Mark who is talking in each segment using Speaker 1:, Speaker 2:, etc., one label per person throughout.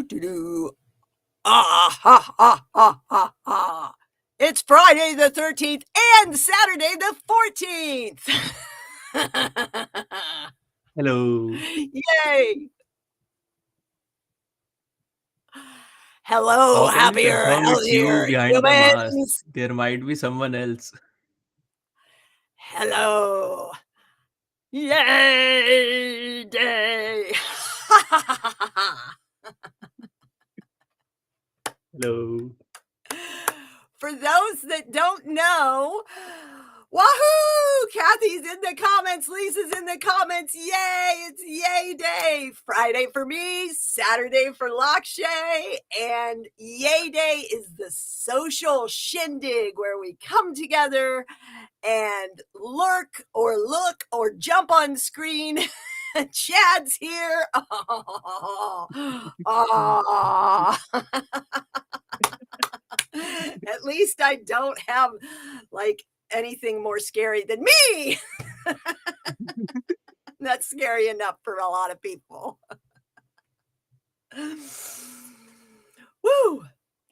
Speaker 1: do. Ah, ha, ha, ha, ha, ha. It's Friday the 13th and Saturday the 14th.
Speaker 2: Hello.
Speaker 1: Yay. Hello,
Speaker 2: How can we
Speaker 1: happier,
Speaker 2: confirm it's you
Speaker 1: healthier
Speaker 2: behind the mask?
Speaker 1: humans.
Speaker 2: There might be someone else.
Speaker 1: Hello. Yay day.
Speaker 2: Hello.
Speaker 1: For those that don't know, wahoo! Kathy's in the comments, Lisa's in the comments. Yay! It's Yay Day. Friday for me, Saturday for Lakshay, and Yay Day is the social shindig where we come together and lurk or look or jump on screen. Chad's here. Oh. At least I don't have like anything more scary than me. That's scary enough for a lot of people. Woo!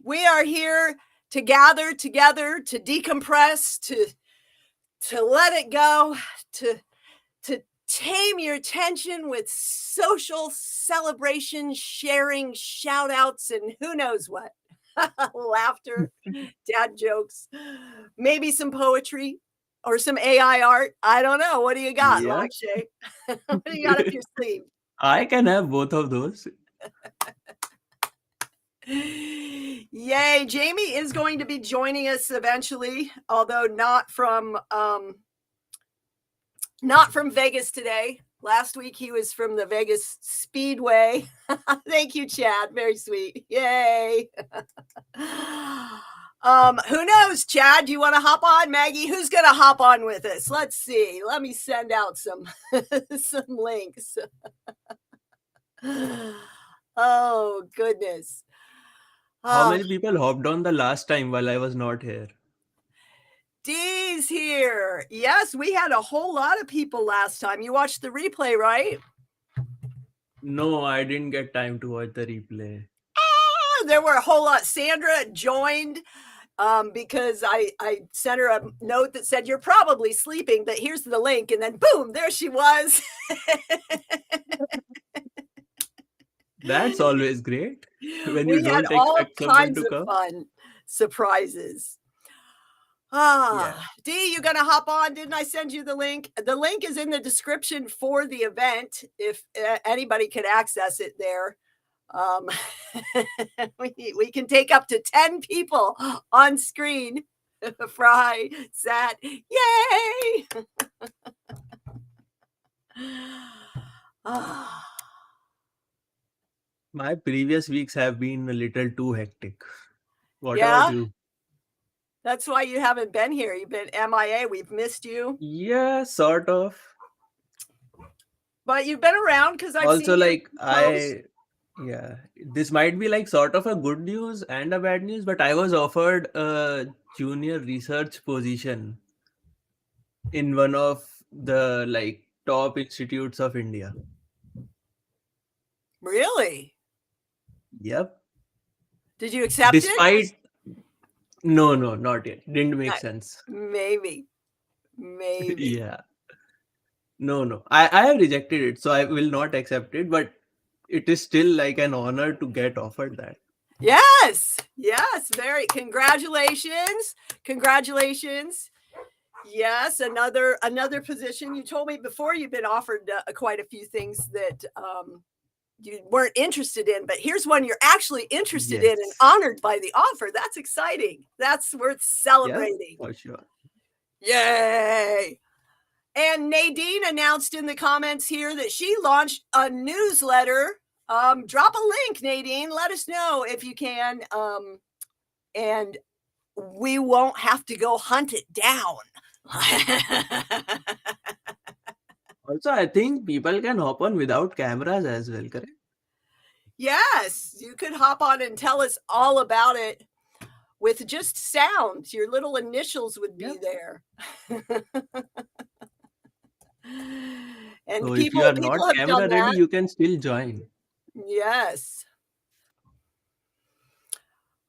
Speaker 1: We are here to gather together, to decompress, to let it go, to tame your tension with social celebration, sharing, shout outs, and who knows what. Laughter, dad jokes, maybe some poetry or some AI art. I don't know. What do you got,
Speaker 2: Yeah.
Speaker 1: Lakshay? What do you got up your sleeve?
Speaker 2: I can have both of those.
Speaker 1: Yay. Jamie is going to be joining us eventually, although not from Vegas today. Last week he was from the Vegas Speedway. Thank you, Chad. Very sweet. Yay. Who knows, Chad? Do you want to hop on? Maggie, who's going to hop on with us? Let's see. Let me send out some some links. Oh, goodness.
Speaker 2: How many people hopped on the last time while I was not here?
Speaker 1: Dee's here. Yes, we had a whole lot of people last time. You watched the replay, right?
Speaker 2: No, I didn't get time to watch the replay.
Speaker 1: There were a whole lot. Sandra joined because I sent her a note that said, "You're probably sleeping, but here's the link." And then boom, there she was.
Speaker 2: That's always great. When
Speaker 1: We
Speaker 2: you
Speaker 1: had
Speaker 2: don't
Speaker 1: all
Speaker 2: expect someone
Speaker 1: kinds
Speaker 2: to
Speaker 1: of
Speaker 2: come.
Speaker 1: fun surprises.
Speaker 2: Yeah.
Speaker 1: Dee, you gonna hop on? Didn't I send you the link? The link is in the description for the event if anybody could access it there. We can take up to 10 people on screen. Fry, Sat, yay!
Speaker 2: My previous weeks have been a little too hectic. What
Speaker 1: Yeah?
Speaker 2: about you?
Speaker 1: That's why you haven't been here. You've been MIA. We've missed you.
Speaker 2: Yeah, sort of.
Speaker 1: But you've been around because I've
Speaker 2: Also,
Speaker 1: seen your
Speaker 2: like,
Speaker 1: posts.
Speaker 2: yeah, this might be like sort of a good news and a bad news, but I was offered a junior research position in one of the like top institutes of India.
Speaker 1: Really?
Speaker 2: Yep.
Speaker 1: Did you accept it?
Speaker 2: Despite no, not yet. Didn't make sense.
Speaker 1: Maybe.
Speaker 2: Yeah. No. I have rejected it, so I will not accept it, but it is still like an honor to get offered that.
Speaker 1: Yes. Very. Congratulations. Yes, another position. You told me before you've been offered quite a few things that you weren't interested in, but here's one you're actually interested in and
Speaker 2: Yes.
Speaker 1: honored by the offer. That's exciting. That's worth
Speaker 2: Yeah,
Speaker 1: celebrating.
Speaker 2: for sure.
Speaker 1: Yay! And Nadine announced in the comments here that she launched a newsletter. Drop a link, Nadine. Let us know if you can. And we won't have to go hunt it down.
Speaker 2: Also, I think people can hop on without cameras as well, correct?
Speaker 1: Yes, you could hop on and tell us all about it with just sounds. Your little initials would be there. And
Speaker 2: So if
Speaker 1: people
Speaker 2: you are not
Speaker 1: have
Speaker 2: camera
Speaker 1: done
Speaker 2: ready,
Speaker 1: that.
Speaker 2: you can still join.
Speaker 1: Yes.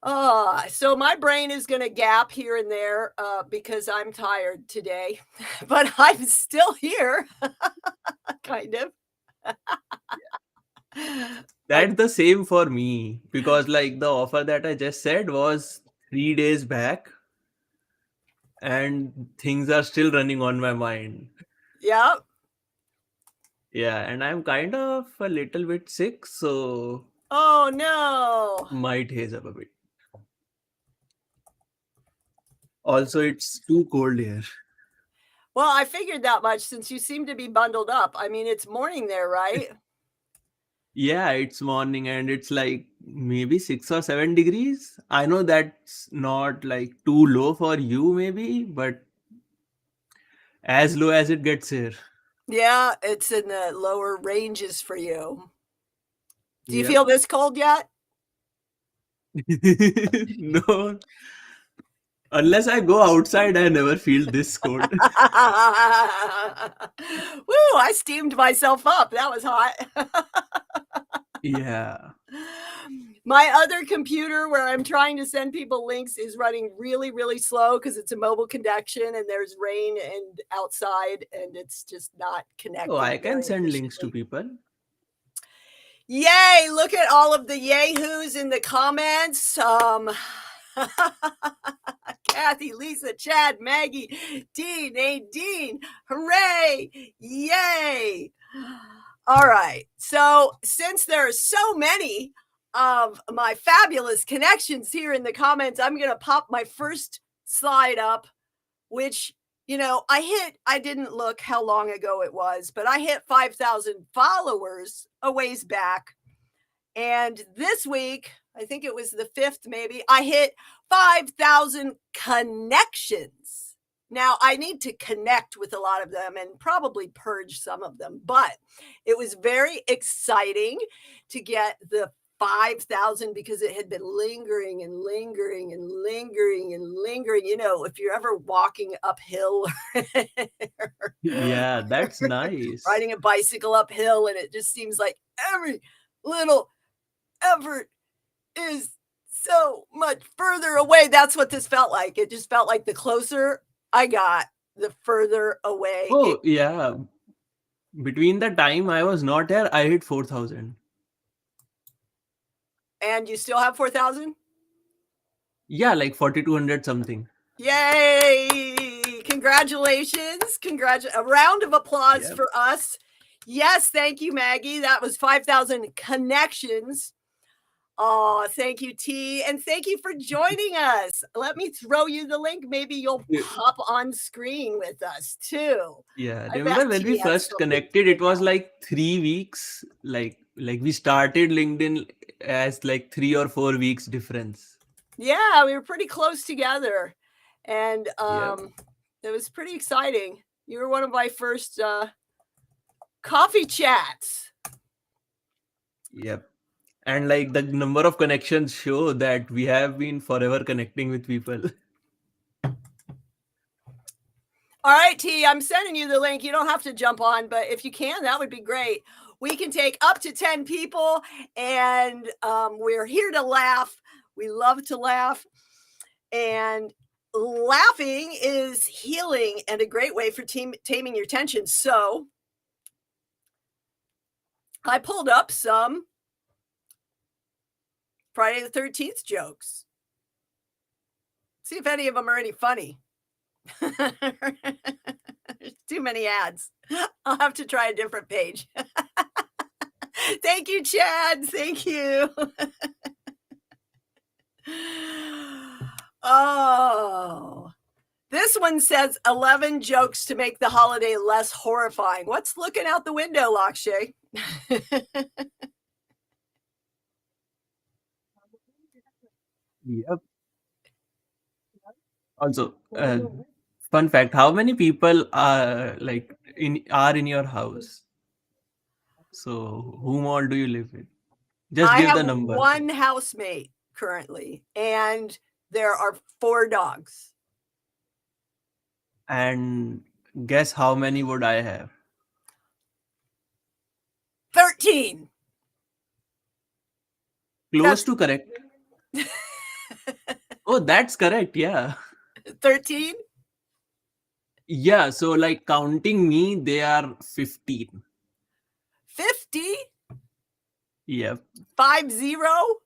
Speaker 1: So my brain is going to gap here and there because I'm tired today, but I'm still here, kind of. I,
Speaker 2: That's the same for me because like the offer that I just said was 3 days back and things are still running on my mind.
Speaker 1: yeah.
Speaker 2: Yeah, and I'm kind of a little bit sick, so
Speaker 1: Oh no.
Speaker 2: might haze up a bit. Also, it's too cold here.
Speaker 1: Well, I figured that much since you seem to be bundled up. I mean, it's morning there, right?
Speaker 2: Yeah, it's morning and it's like maybe 6 or 7 degrees. I know that's not like too low for you, maybe, but as low as it gets here.
Speaker 1: Yeah, it's in the lower ranges for you. Do you
Speaker 2: Yep.
Speaker 1: feel this cold yet?
Speaker 2: No, unless I go outside, I never feel this cold.
Speaker 1: Woo, I steamed myself up. That was hot.
Speaker 2: Yeah.
Speaker 1: My other computer where I'm trying to send people links is running really, really slow because it's a mobile connection and there's rain and outside and it's just not
Speaker 2: Oh,
Speaker 1: connecting
Speaker 2: I can
Speaker 1: very
Speaker 2: send links to
Speaker 1: efficiently.
Speaker 2: people.
Speaker 1: Yay! Look at all of the yahoos in the comments. Kathy, Lisa, Chad, Maggie, Dean, Nadine, hooray! Yay! All right. So, since there are so many of my fabulous connections here in the comments, I'm going to pop my first slide up, which, I didn't look how long ago it was, but I hit 5,000 followers a ways back. And this week, I think it was the 5th, maybe, I hit 5,000 connections. Now, I need to connect with a lot of them and probably purge some of them, but it was very exciting to get the 5,000 because it had been lingering and lingering and lingering and lingering. If you're ever walking uphill
Speaker 2: Yeah, that's nice.
Speaker 1: riding a bicycle uphill, and it just seems like every little effort is so much further away. That's what this felt like. It just felt like the closer I got, the further away it.
Speaker 2: Oh, yeah. Between the time I was not here, I hit 4,000.
Speaker 1: And you still have 4,000?
Speaker 2: Yeah, like 4,200 something.
Speaker 1: Yay! Congratulations. A round of applause
Speaker 2: Yeah.
Speaker 1: for us. Yes, thank you, Maggie. That was 5,000 connections. Oh, thank you, T. And thank you for joining us. Let me throw you the link. Maybe you'll pop on screen with us too.
Speaker 2: Yeah,
Speaker 1: I bet
Speaker 2: remember when we
Speaker 1: T has
Speaker 2: first
Speaker 1: something to
Speaker 2: connected,
Speaker 1: say
Speaker 2: it was
Speaker 1: now.
Speaker 2: like 3 weeks. Like we started LinkedIn as like 3 or 4 weeks difference.
Speaker 1: Yeah, we were pretty close together. And
Speaker 2: Yep.
Speaker 1: it was pretty exciting. You were one of my first coffee chats.
Speaker 2: Yep. And like the number of connections show that we have been forever connecting with people.
Speaker 1: All right, T, I'm sending you the link. You don't have to jump on, but if you can, that would be great. We can take up to 10 people, and we're here to laugh. We love to laugh. And laughing is healing and a great way for taming your tension. So I pulled up some Friday the 13th jokes. See if any of them are any funny. There's too many ads. I'll have to try a different page. Thank you, Chad. Thank you. Oh, this one says 11 jokes to make the holiday less horrifying. What's looking out the window, Lakshay?
Speaker 2: Yep. Also, fun fact: how many people are in your house? So, whom all do you live with? Just
Speaker 1: I
Speaker 2: give
Speaker 1: have
Speaker 2: the number.
Speaker 1: one housemate currently, and there are 4 dogs.
Speaker 2: And guess how many would I have?
Speaker 1: 13.
Speaker 2: Close to correct. Oh, that's correct. Yeah.
Speaker 1: 13?
Speaker 2: Yeah. So, like, counting me, they are 15.
Speaker 1: 50?
Speaker 2: Yep.
Speaker 1: 50?
Speaker 2: No,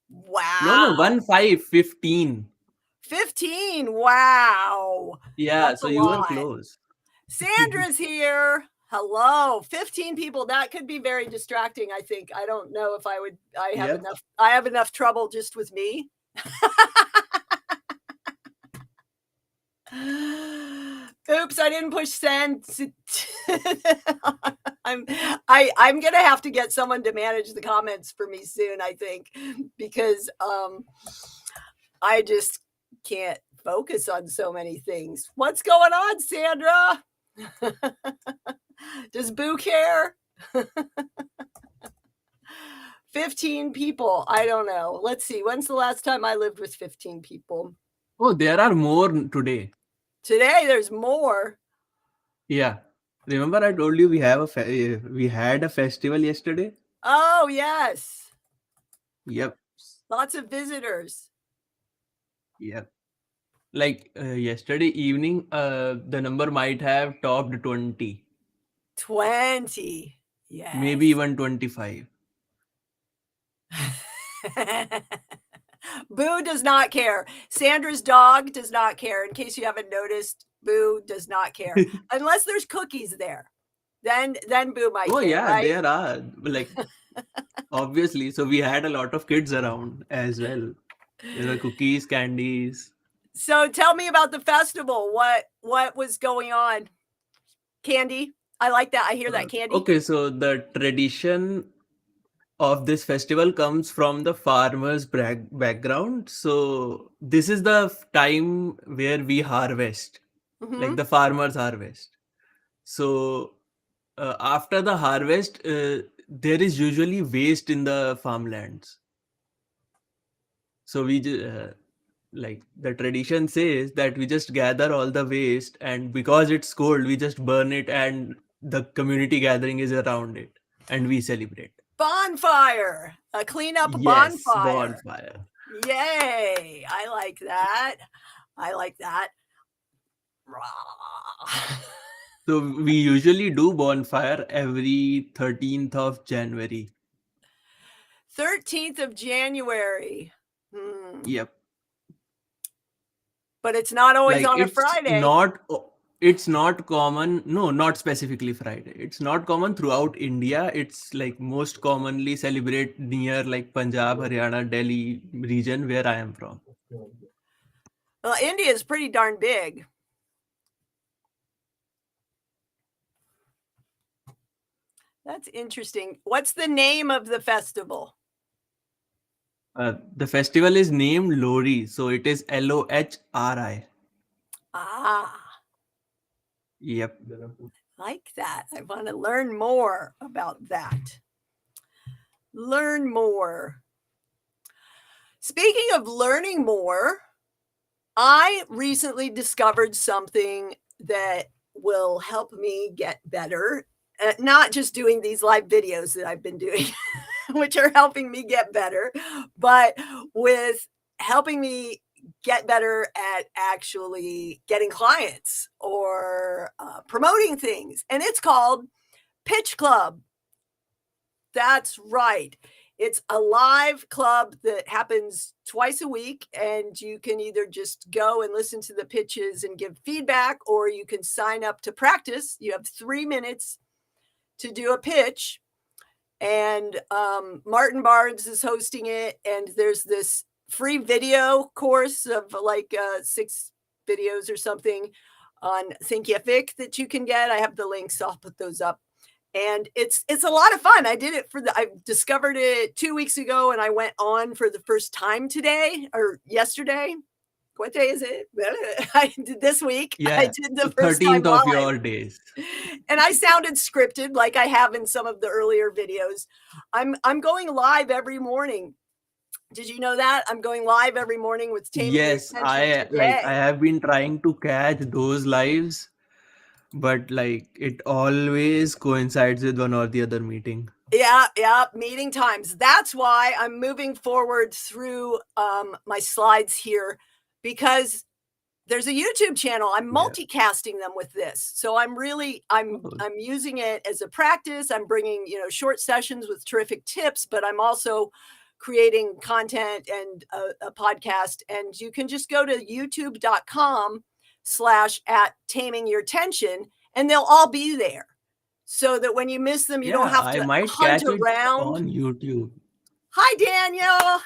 Speaker 1: Wow.
Speaker 2: 15.
Speaker 1: 15. Wow.
Speaker 2: Yeah.
Speaker 1: That's
Speaker 2: So
Speaker 1: a
Speaker 2: you were
Speaker 1: lot.
Speaker 2: close.
Speaker 1: Sandra's here. Hello. 15 people. That could be very distracting, I think. I don't know if
Speaker 2: Yep.
Speaker 1: I have enough trouble just with me. Oops, I didn't push send. I'm gonna have to get someone to manage the comments for me soon, I think, because I just can't focus on so many things. What's going on, Sandra? Does Boo care? 15 people. I don't know. Let's see. When's the last time I lived with 15 people?
Speaker 2: Oh, there are more today.
Speaker 1: Today, there's more.
Speaker 2: Yeah. Remember, I told you we had a festival yesterday.
Speaker 1: Oh, yes.
Speaker 2: Yep.
Speaker 1: Lots of visitors.
Speaker 2: Yep. Like yesterday evening, the number might have topped 20,
Speaker 1: 20.
Speaker 2: maybe
Speaker 1: Yes.
Speaker 2: even 25.
Speaker 1: Boo does not care. Sandra's dog does not care. In case you haven't noticed, Boo does not care. Unless there's cookies there. Then Boo might
Speaker 2: Oh,
Speaker 1: care,
Speaker 2: yeah,
Speaker 1: right?
Speaker 2: there are. Like, obviously. So we had a lot of kids around as well. There were cookies, candies.
Speaker 1: So tell me about the festival. What was going on? Candy? I like that. I hear that, candy.
Speaker 2: Okay, so the tradition of this festival comes from the farmers' background. So this is the time where we harvest, like
Speaker 1: Mm-hmm.
Speaker 2: the farmers harvest. So after the harvest, there is usually waste in the farmlands. So like the tradition says that we just gather all the waste, and because it's cold, we just burn it, and the community gathering is around it, and we celebrate.
Speaker 1: Bonfire. A cleanup
Speaker 2: Yes,
Speaker 1: bonfire.
Speaker 2: bonfire.
Speaker 1: Yay. I like that. I like that.
Speaker 2: So we usually do bonfire every 13th of January.
Speaker 1: 13th of January.
Speaker 2: Yep.
Speaker 1: But it's not always
Speaker 2: Like
Speaker 1: on a Friday.
Speaker 2: it's not common, no, not specifically Friday. It's not common throughout India. It's like most commonly celebrate near like Punjab, Haryana, Delhi region where I am from.
Speaker 1: Well, India is pretty darn big. That's interesting. What's the name of the festival?
Speaker 2: The festival is named Lori, so it is Lohri.
Speaker 1: Ah,
Speaker 2: Yep.
Speaker 1: like that. I want to learn more about that. Learn more. Speaking of learning more, I recently discovered something that will help me get better. Not just doing these live videos that I've been doing, which are helping me get better, but with helping me get better at actually getting clients or promoting things. And it's called Pitch Club. That's right. It's a live club that happens twice a week, and you can either just go and listen to the pitches and give feedback, or you can sign up to practice. You have 3 minutes to do a pitch, and Martin Barnes is hosting it, and there's this free video course of like 6 videos or something on Thinkific that you can get. I have the links, so I'll put those up. And it's a lot of fun. I discovered it 2 weeks ago, and I went on for the first time today or yesterday. What day is it? I did this week. I
Speaker 2: Yeah.
Speaker 1: did
Speaker 2: So
Speaker 1: the first time
Speaker 2: 13th of
Speaker 1: live.
Speaker 2: your days.
Speaker 1: And I sounded scripted like I have in some of the earlier videos. I'm going live every morning. Did you know that? I'm going live every morning with Taming Your
Speaker 2: Yes,
Speaker 1: Attention
Speaker 2: I
Speaker 1: today.
Speaker 2: have been trying to catch those lives, but like it always coincides with one or the other meeting.
Speaker 1: Yeah, meeting times. That's why I'm moving forward through my slides here, because there's a YouTube channel. I'm
Speaker 2: Yeah.
Speaker 1: multicasting them with this. So I'm
Speaker 2: Oh,
Speaker 1: using it as a practice. I'm bringing, short sessions with terrific tips, but I'm also creating content and a podcast. And you can just go to youtube.com/at taming your tension, and they'll all be there, so that when you miss them, you don't
Speaker 2: yeah,
Speaker 1: have
Speaker 2: I
Speaker 1: to
Speaker 2: might
Speaker 1: hunt
Speaker 2: catch it
Speaker 1: around.
Speaker 2: on YouTube.
Speaker 1: Hi, Daniel.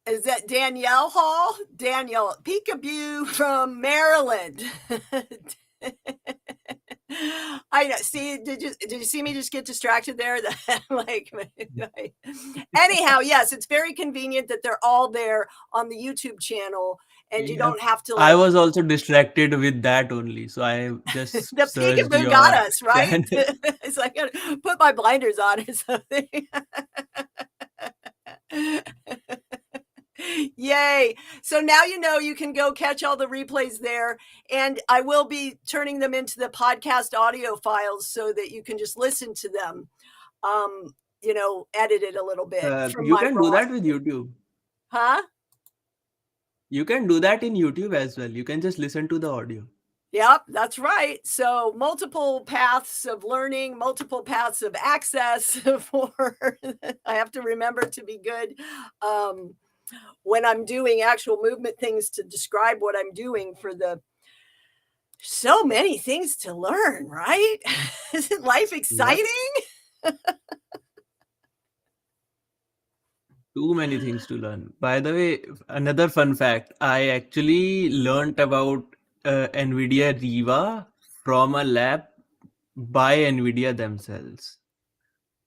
Speaker 1: Is that Danielle Hall? Daniel Peekaboo from Maryland. I know. See, did you see me just get distracted there? Like, anyhow, yes, it's very convenient that they're all there on the YouTube channel, and you
Speaker 2: Yeah.
Speaker 1: don't have to
Speaker 2: I
Speaker 1: like.
Speaker 2: was also distracted with that only. So I just
Speaker 1: The
Speaker 2: searched
Speaker 1: peekaboo got
Speaker 2: your
Speaker 1: us, right?
Speaker 2: channel.
Speaker 1: It's like I gotta put my blinders on or something. Yay. So now you can go catch all the replays there. And I will be turning them into the podcast audio files so that you can just listen to them, edited a little bit from
Speaker 2: You
Speaker 1: my
Speaker 2: can do
Speaker 1: raw.
Speaker 2: that with YouTube.
Speaker 1: Huh?
Speaker 2: You can do that in YouTube as well. You can just listen to the audio.
Speaker 1: Yep, that's right. So multiple paths of learning, multiple paths of access for I have to remember to be good. When I'm doing actual movement things to describe what I'm doing for the so many things to learn, right? Isn't life
Speaker 2: Yep.
Speaker 1: exciting?
Speaker 2: Too many things to learn. By the way, another fun fact, I actually learned about NVIDIA Riva from a lab by NVIDIA themselves.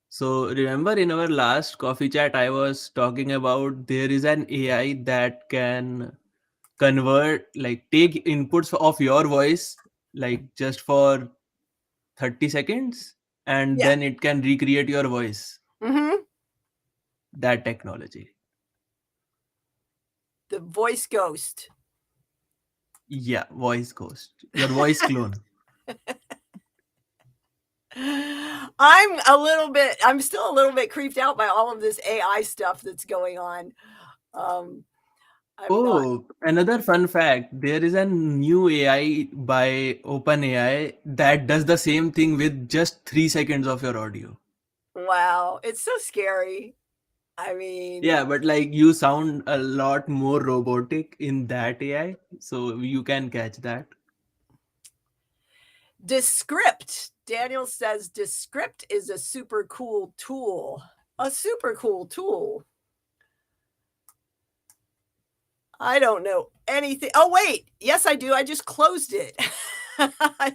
Speaker 2: So remember in our last coffee chat, I was talking about there is an AI that can convert, like take inputs of your voice, like just for 30 seconds, and
Speaker 1: Yeah.
Speaker 2: then it can recreate your voice.
Speaker 1: Hmm.
Speaker 2: That technology.
Speaker 1: The voice ghost.
Speaker 2: Yeah, voice ghost. Your voice clone.
Speaker 1: I'm still a little bit creeped out by all of this AI stuff that's going on. Um, I'm not.
Speaker 2: Oh, another fun fact. There is a new AI by OpenAI that does the same thing with just 3 seconds of your audio.
Speaker 1: Wow, it's so scary. I mean,
Speaker 2: Yeah, but like you sound a lot more robotic in that AI, so you can catch that.
Speaker 1: Descript. Daniel says Descript is a super cool tool. A super cool tool. I don't know anything. Oh, wait. Yes, I do. I just closed it.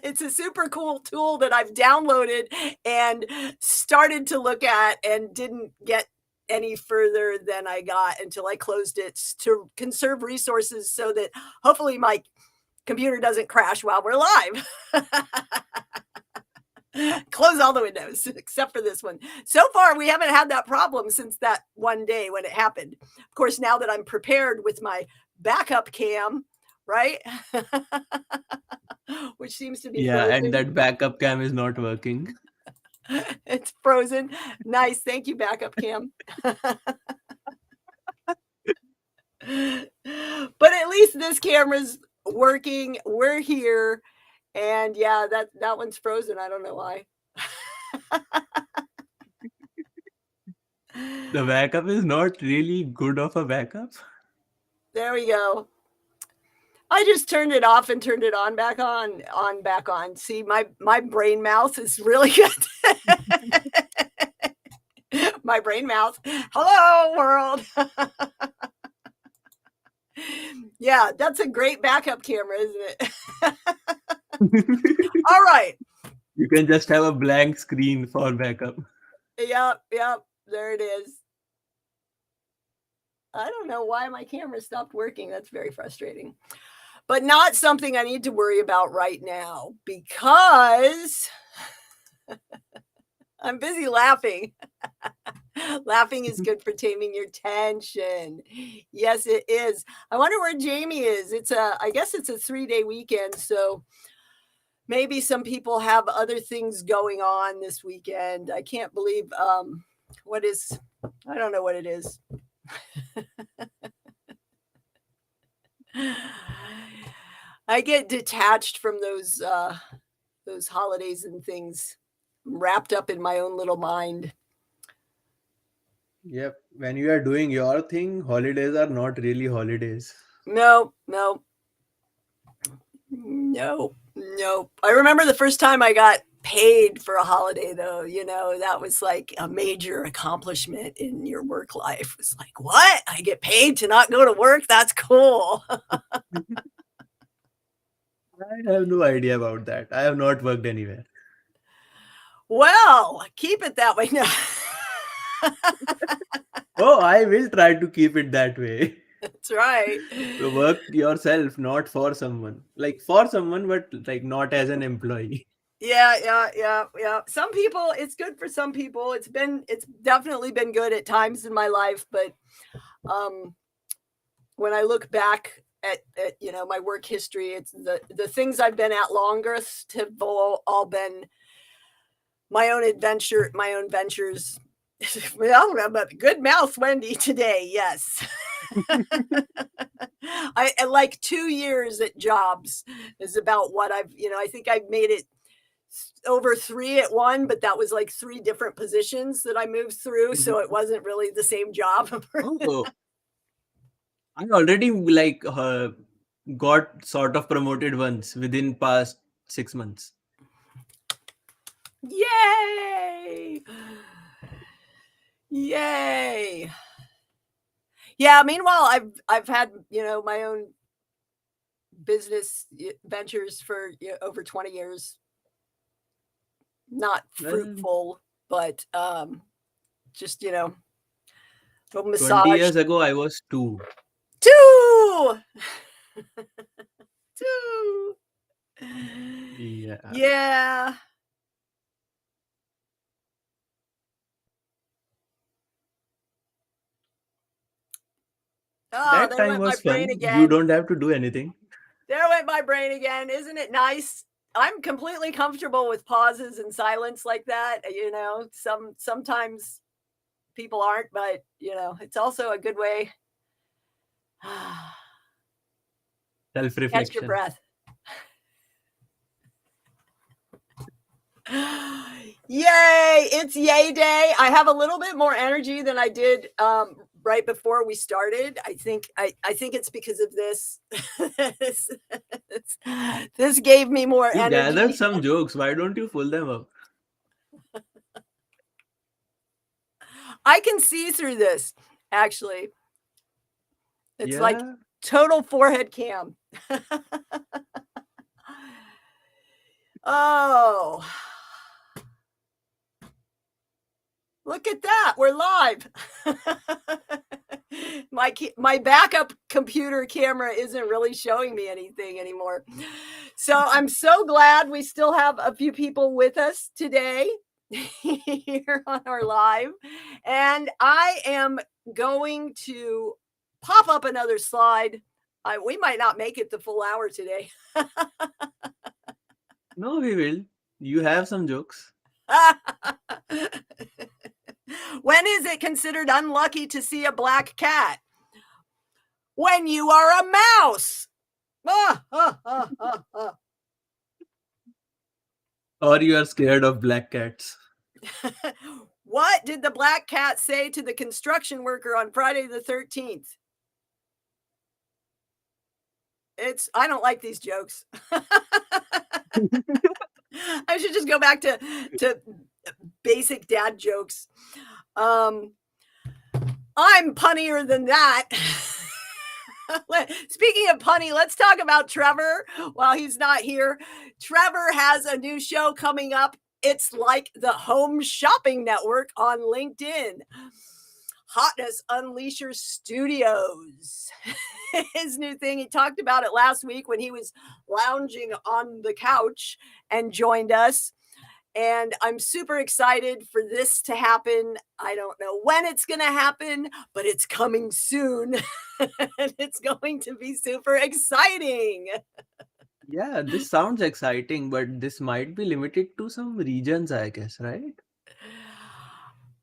Speaker 1: It's a super cool tool that I've downloaded and started to look at and didn't get any further than I got until I closed it to conserve resources so that hopefully my computer doesn't crash while we're live. Close all the windows except for this one. So far, we haven't had that problem since that one day when it happened. Of course, now that I'm prepared with my backup cam, right? Which seems to be
Speaker 2: Yeah, and
Speaker 1: frozen.
Speaker 2: that backup cam is not working.
Speaker 1: It's frozen. Nice. Thank you, backup cam. But at least this camera's working. We're here. And yeah, that one's frozen. I don't know why.
Speaker 2: The backup is not really good of a backup.
Speaker 1: There we go. I just turned it off and turned it on, back on, back on. See, my brain mouth is really good. My brain mouth. Hello, world. Yeah, that's a great backup camera, isn't it? All right.
Speaker 2: You can just have a blank screen for backup.
Speaker 1: Yep, there it is. I don't know why my camera stopped working. That's very frustrating. But not something I need to worry about right now because I'm busy laughing. Laughing is good for taming your tension. Yes, it is. I wonder where Jamie is. I guess it's a 3-day weekend, so maybe some people have other things going on this weekend. I can't believe what is, I don't know what it is. I get detached from those holidays and things, wrapped up in my own little mind.
Speaker 2: Yep. When you are doing your thing, holidays are not really holidays.
Speaker 1: No, no, no, no. I remember the first time I got paid for a holiday, though. That was like a major accomplishment in your work life. It's like, what? I get paid to not go to work? That's cool.
Speaker 2: I have no idea about that. I have not worked anywhere.
Speaker 1: Well, keep it that way. No.
Speaker 2: Oh, I will try to keep it that way.
Speaker 1: That's right.
Speaker 2: So work yourself, not for someone. Like for someone, but like not as an employee.
Speaker 1: Yeah. Some people, it's good for some people. It's definitely been good at times in my life, but when I look back at my work history, it's the things I've been at longest have all been my own ventures. Well, good mouth, Wendy, today. Yes. I like 2 years at jobs is about what I think I've made it over 3 at one, but that was like 3 different positions that I moved through. So it wasn't really the same job.
Speaker 2: Oh, I already got sort of promoted once within past 6 months.
Speaker 1: Yay! Yay! Yeah. Meanwhile, I've had my own business ventures for over 20 years. Not fruitful, but just little
Speaker 2: 20
Speaker 1: massage.
Speaker 2: years ago, I was 2.
Speaker 1: 2.
Speaker 2: Yeah.
Speaker 1: Yeah. Oh,
Speaker 2: That
Speaker 1: there
Speaker 2: time
Speaker 1: went my
Speaker 2: was
Speaker 1: brain
Speaker 2: fun.
Speaker 1: again.
Speaker 2: You don't have to do anything.
Speaker 1: There went my brain again. Isn't it nice? I'm completely comfortable with pauses and silence like that. Sometimes people aren't, but it's also a good way. Catch your
Speaker 2: Self-reflection.
Speaker 1: breath. Yay! It's yay day. I have a little bit more energy than I did right before we started. I think it's because of this. This gave me more
Speaker 2: You
Speaker 1: energy.
Speaker 2: gathered some jokes. Why don't you pull them up?
Speaker 1: I can see through this, actually. It's like
Speaker 2: Yeah.
Speaker 1: total forehead cam. Oh. Look at that. We're live. My backup computer camera isn't really showing me anything anymore. So I'm so glad we still have a few people with us today here on our live. And I am going to pop up another slide. We might not make it the full hour today.
Speaker 2: No, we will. You have some jokes.
Speaker 1: When is it considered unlucky to see a black cat? When you are a mouse.
Speaker 2: Or you are scared of black cats.
Speaker 1: What did the black cat say to the construction worker on Friday the 13th? I don't like these jokes. I should just go back to basic dad jokes. I'm punnier than that. Speaking of punny, let's talk about Trevor while he's not here. Trevor has a new show coming up. It's like the Home Shopping Network on LinkedIn. Hotness Unleasher Studios. His new thing. He talked about it last week when he was lounging on the couch and joined us. And I'm super excited for this to happen. I don't know when it's going to happen, but it's coming soon. And it's going to be super exciting.
Speaker 2: Yeah, this sounds exciting, but this might be limited to some regions, I guess, right?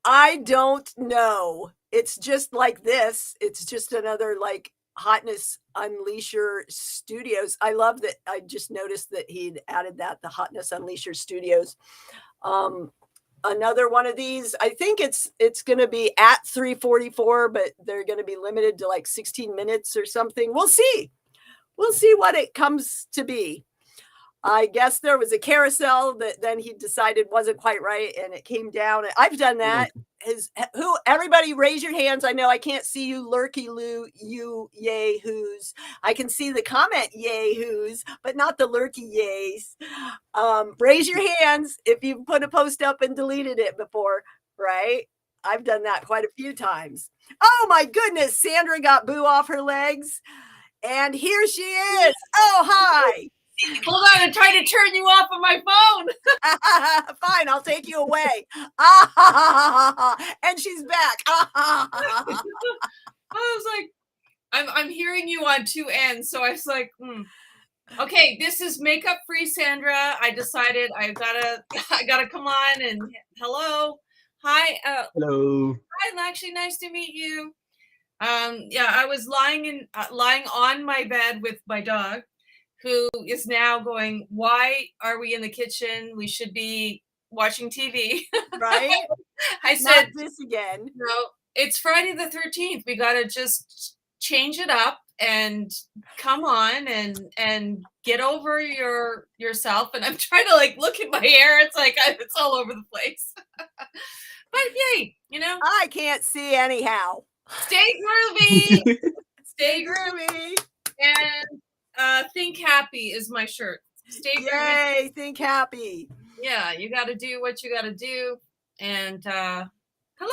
Speaker 1: I don't know. It's just like this. It's just another like Hotness Unleasher Studios. I love that. I just noticed that he'd added that, the Hotness Unleasher Studios. Um, another one of these. I think it's going to be at 3:44, but they're going to be limited to like 16 minutes or something. We'll see. We'll see what it comes to be. I guess there was a carousel that then he decided wasn't quite right and it came down. I've done that.
Speaker 2: Okay.
Speaker 1: Who everybody raise your hands. I know I can't see you, Lurky Lou, you yay who's. I can see the comment yay who's, but not the lurky yays. Raise your hands if you've put a post up and deleted it before, right? I've done that quite a few times. Oh my goodness, Sandra got Boo off her legs. And here she is. Oh, hi.
Speaker 3: Hold on, I'm trying to turn you off of my phone.
Speaker 1: Fine, I'll take you away. And she's back.
Speaker 3: I was like, I'm hearing you on two ends, so I was like, okay, this is makeup free Sandra. I decided I gotta come on and hello, hi,
Speaker 2: Hello.
Speaker 3: hi, actually nice to meet you. Yeah, I was lying on my bed with my dog, who is now going, why are we in the kitchen? We should be watching TV.
Speaker 1: Right?
Speaker 3: I said,
Speaker 1: not this again.
Speaker 3: No, it's Friday the 13th. We got to just change it up and come on and get over yourself. And I'm trying to like look at my hair. It's like it's all over the place. But yay,
Speaker 1: I can't see anyhow.
Speaker 3: Stay groovy. Stay groovy. And think happy is my shirt. Stay groovy.
Speaker 1: Yay, think happy.
Speaker 3: Yeah, you got to do what you got to do. And hello,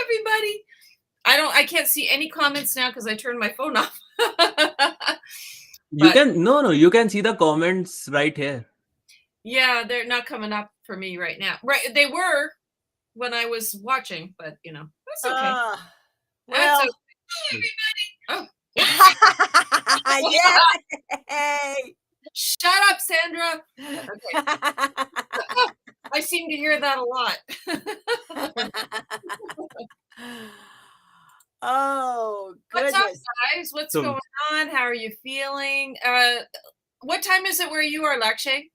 Speaker 3: everybody. I can't see any comments now because I turned my phone off.
Speaker 2: You can see the comments right here.
Speaker 3: Yeah, they're not coming up for me right now. Right, they were when I was watching, but that's okay.
Speaker 1: Well,
Speaker 3: that's okay. Oh.
Speaker 1: Yay!
Speaker 3: Shut up, Sandra. Okay. I seem to hear that a lot.
Speaker 1: Oh, goodness.
Speaker 3: What's up, guys? What's going on? How are you feeling? What time is it where you are, Lakshay?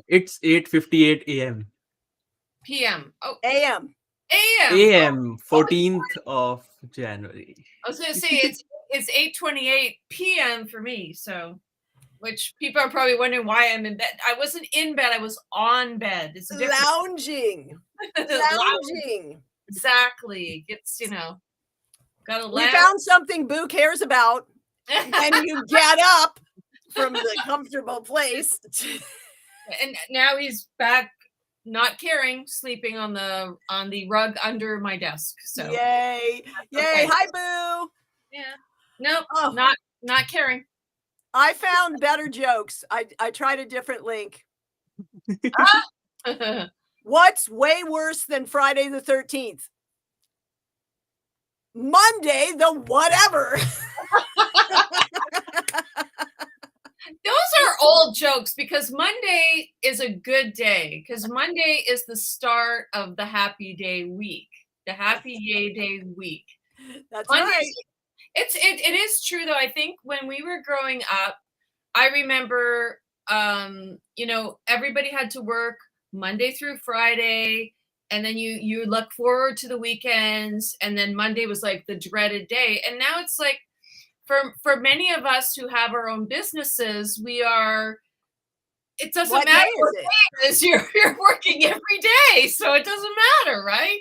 Speaker 2: It's 8:58 a.m.
Speaker 3: PM. Oh,
Speaker 1: AM.
Speaker 2: AM, 14th of January.
Speaker 3: I was going to say it's 8:28 PM for me. So, which people are probably wondering why I'm in bed. I wasn't in bed. I was on bed. It's
Speaker 1: lounging. Lounging.
Speaker 3: Exactly. It's gotta
Speaker 1: we found something Boo cares about, and you get up from the comfortable place.
Speaker 3: And now he's back, not caring, sleeping on the rug under my desk. So
Speaker 1: yay!
Speaker 3: Okay.
Speaker 1: Hi, Boo.
Speaker 3: Yeah. Nope. Not caring.
Speaker 1: I found better jokes. I tried a different link. What's way worse than Friday the 13th? Monday the whatever.
Speaker 3: Those are old jokes because Monday is a good day because Monday is the start of the happy day week, the happy yay day week.
Speaker 1: That's
Speaker 3: Monday,
Speaker 1: right.
Speaker 3: It is true though. I think when we were growing up, I remember, everybody had to work Monday through Friday, and then you look forward to the weekends, and then Monday was like the dreaded day. And now it's like, for many of us who have our own businesses, it doesn't matter what day it is. You're working every day, so it doesn't matter, right?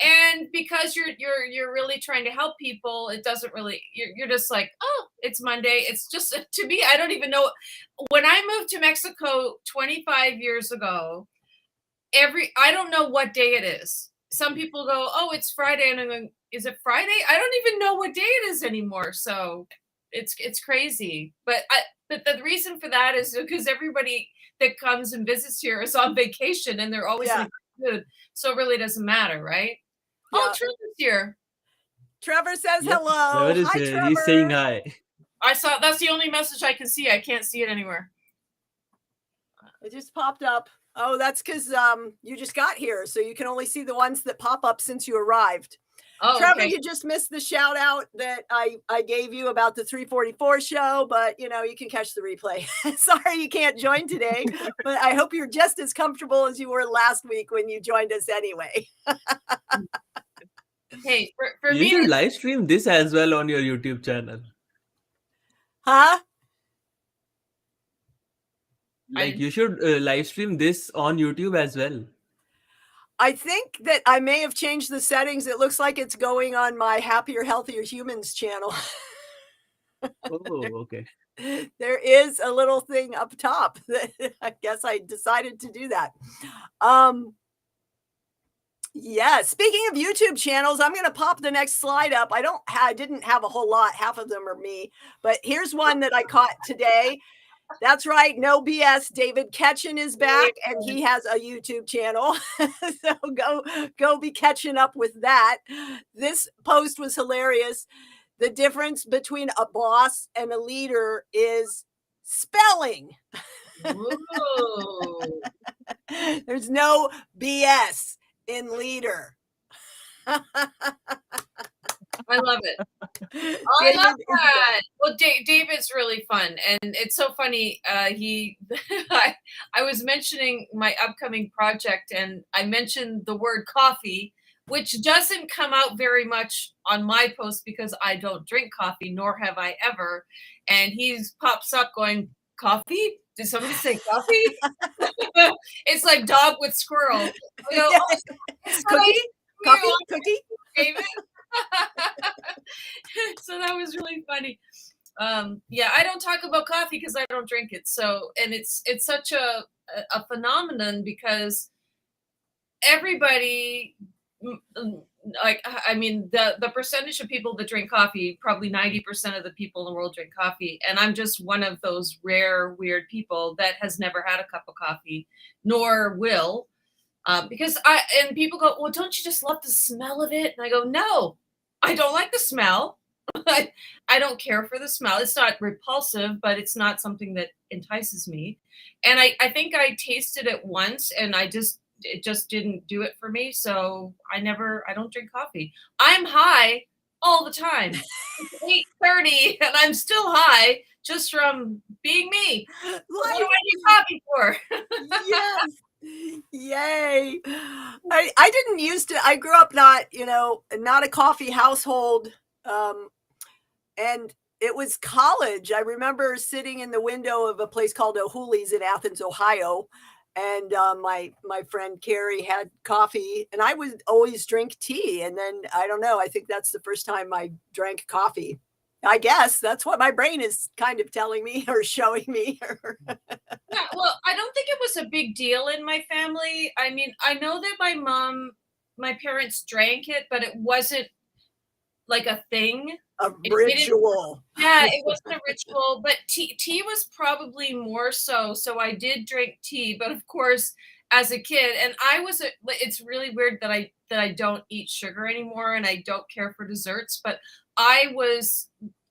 Speaker 3: And because you're really trying to help people, it doesn't really, you're just like, oh, it's Monday. It's just, to me, I don't even know. When I moved to Mexico 25 years ago, I don't know what day it is. Some people go, oh, it's Friday. And I'm going, is it Friday? I don't even know what day it is anymore. So it's crazy. But the reason for that is because everybody that comes and visits here is on vacation and they're always in good mood. So it really doesn't matter, right? Yeah. Oh, Trevor's here.
Speaker 1: Trevor says hello.
Speaker 2: Trevor is
Speaker 1: hi,
Speaker 2: here.
Speaker 1: Trevor.
Speaker 2: He's saying hi.
Speaker 3: I saw, that's the only message I can see. I can't see it anywhere.
Speaker 1: It just popped up. Oh, that's because you just got here, so you can only see the ones that pop up since you arrived.
Speaker 3: Oh,
Speaker 1: Trevor,
Speaker 3: okay.
Speaker 1: you just missed the shout out that I gave you about the 344 show, but you can catch the replay. Sorry you can't join today, but I hope you're just as comfortable as you were last week when you joined us anyway.
Speaker 3: Hey, for
Speaker 2: You
Speaker 3: me,
Speaker 2: should live stream this as well on your YouTube channel.
Speaker 1: Huh?
Speaker 2: Like you should live stream this on YouTube as well.
Speaker 1: I think that I may have changed the settings. It looks like it's going on my Happier, Healthier Humans channel.
Speaker 2: Oh, okay.
Speaker 1: There is a little thing up top that I guess I decided to do that. Yeah, speaking of YouTube channels, I'm going to pop the next slide up. I didn't have a whole lot. Half of them are me, but here's one that I caught today. That's right. No BS. David Ketchen is back and he has a YouTube channel. So go be catching up with that. This post was hilarious. The difference between a boss and a leader is spelling. There's no BS in leader.
Speaker 3: I love it. I love that. Well, David's really fun, and it's so funny. I was mentioning my upcoming project, and I mentioned the word coffee, which doesn't come out very much on my post because I don't drink coffee, nor have I ever. And he pops up going, "Coffee? Did somebody say coffee?" It's like dog with squirrel. I go,
Speaker 1: oh, cookie,
Speaker 3: David. So that was really funny. Yeah, I don't talk about coffee because I don't drink it. So, and it's such a phenomenon because everybody, like, I mean, the percentage of people that drink coffee, probably 90% of the people in the world drink coffee, and I'm just one of those rare weird people that has never had a cup of coffee, nor will. Because and people go, well, don't you just love the smell of it? And I go, no, I don't like the smell. I don't care for the smell. It's not repulsive, but it's not something that entices me. And I think I tasted it once and it just didn't do it for me. So I don't drink coffee. I'm high all the time. It's 8:30 and I'm still high just from being me. What do I need coffee for?
Speaker 1: Yes. Yay. I didn't used to, I grew up not a coffee household. And it was college. I remember sitting in the window of a place called O'Hooley's in Athens, Ohio. And my friend Carrie had coffee and I would always drink tea. And then, I don't know, I think that's the first time I drank coffee. I guess that's what my brain is kind of telling me or showing me.
Speaker 3: Yeah, well, I don't think it was a big deal in my family. I mean, I know that my parents drank it, but it wasn't like a thing.
Speaker 1: A ritual.
Speaker 3: It wasn't a ritual, but tea was probably more so. So I did drink tea, but of course, as a kid, and it's really weird that I don't eat sugar anymore and I don't care for desserts, but I was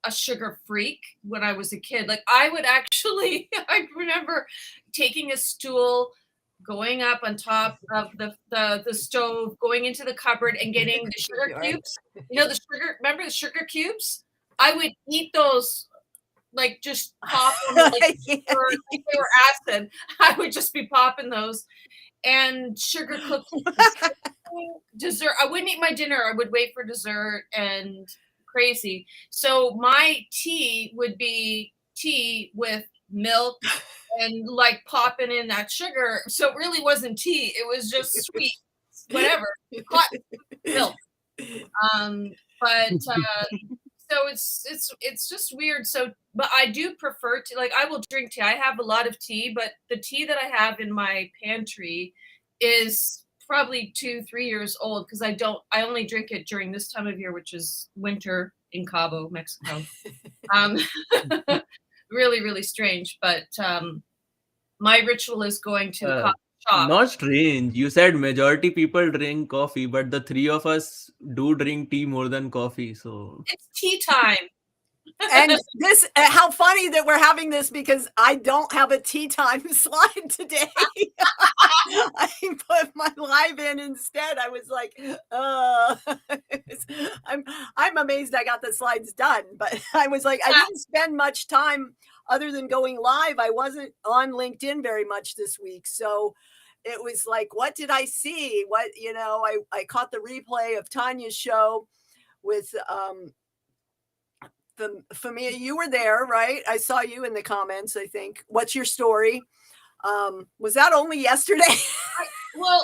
Speaker 3: a sugar freak when I was a kid. Like I would actually, I remember taking a stool, going up on top of the stove, going into the cupboard and getting the sugar cubes. Remember the sugar cubes? I would eat those, like just pop them like they were acid. I would just be popping those. And sugar cookies, dessert. I wouldn't eat my dinner. I would wait for dessert and crazy. So my tea would be tea with milk and like popping in that sugar. So it really wasn't tea. It was just sweet, whatever, hot milk. But so it's just weird. So, but I do prefer tea. Like I will drink tea. I have a lot of tea, but the tea that I have in my pantry is probably 2-3 years old because I only drink it during this time of year, which is winter in Cabo, Mexico. Really, really strange. But my ritual is going to the coffee shop.
Speaker 2: Not strange. You said majority people drink coffee, but the three of us do drink tea more than coffee. So
Speaker 3: it's tea time.
Speaker 1: And this, how funny that we're having this because I don't have a tea time slide today. I put my live in instead. I was like, I'm amazed I got the slides done, but I was like, I didn't spend much time other than going live. I wasn't on LinkedIn very much this week. So it was like, what did I see? What, I caught the replay of Tanya's show with, Famia, you were there, right? I saw you in the comments, I think. What's your story? Was that only yesterday?
Speaker 3: Well,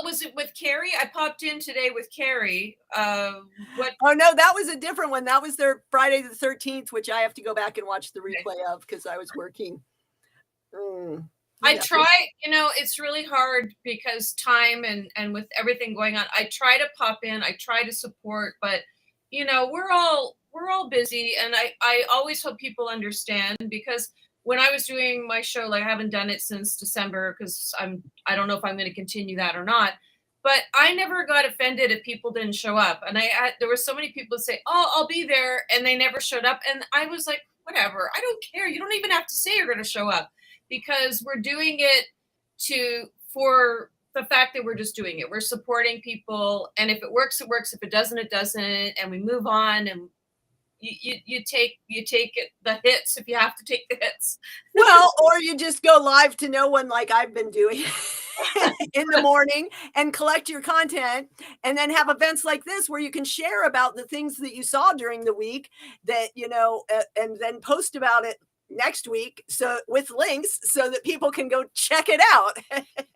Speaker 3: was it with Carrie? I popped in today with Carrie. What?
Speaker 1: Oh, no, that was a different one. That was their Friday the 13th, which I have to go back and watch the replay of because I was working.
Speaker 3: I try, it's really hard because time and with everything going on, I try to pop in, I try to support, but we're all busy, and I always hope people understand, because when I was doing my show, like I haven't done it since December because I don't know if I'm going to continue that or not, but I never got offended if people didn't show up. And there were so many people that say, oh, I'll be there, and they never showed up. And I was like, whatever, I don't care. You don't even have to say you're going to show up, because we're doing it for the fact that we're just doing it. We're supporting people, and if it works, it works. If it doesn't, it doesn't, and we move on. And you take it, the hits, if you have to take the hits.
Speaker 1: Well, or you just go live to no one like I've been doing in the morning and collect your content, and then have events like this where you can share about the things that you saw during the week that, and then post about it next week, so with links so that people can go check it out.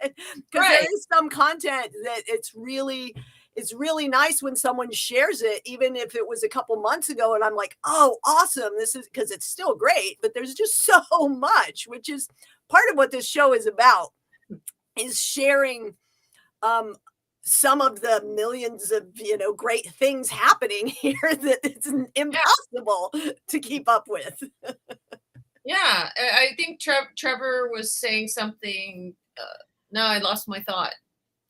Speaker 1: Because there is some content that it's really nice when someone shares it, even if it was a couple months ago, and I'm like, oh, awesome, this is, because it's still great, but there's just so much, which is part of what this show is about, is sharing some of the millions of great things happening here that it's impossible to keep up with.
Speaker 3: Yeah, I think Trevor was saying something. No, I lost my thought.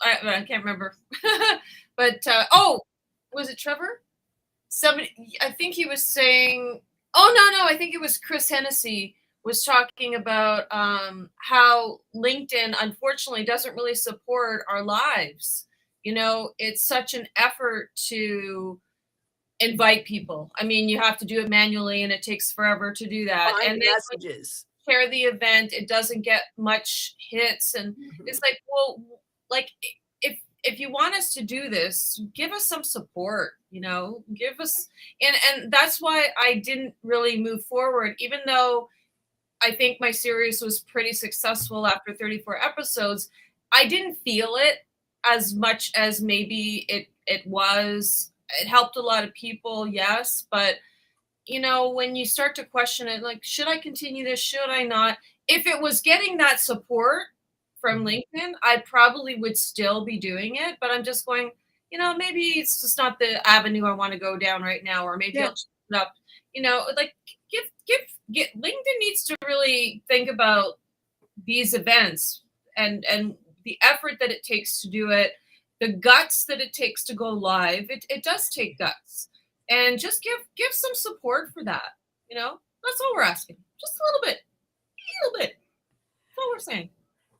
Speaker 3: I can't remember. But was it Trevor? Somebody, I think he was saying. Oh no, I think it was Chris Hennessy was talking about how LinkedIn unfortunately doesn't really support our lives. It's such an effort to invite people. I mean, you have to do it manually, and it takes forever to do that.
Speaker 1: Find
Speaker 3: and then
Speaker 1: messages.
Speaker 3: Share the event, it doesn't get much hits, and it's like, well, like if you want us to do this, give us some support. Give us, and that's why I didn't really move forward, even though I think my series was pretty successful after 34 episodes. I didn't feel it as much as maybe it was. It helped a lot of people, yes, but when you start to question it, like, should I continue this? Should I not? If it was getting that support from LinkedIn, I probably would still be doing it, but I'm just going, maybe it's just not the avenue I want to go down right now, or maybe I'll change it up. Like LinkedIn needs to really think about these events and the effort that it takes to do it, the guts that it takes to go live. It does take guts. And just give some support for that. That's all we're asking. Just a little bit. That's all we're saying.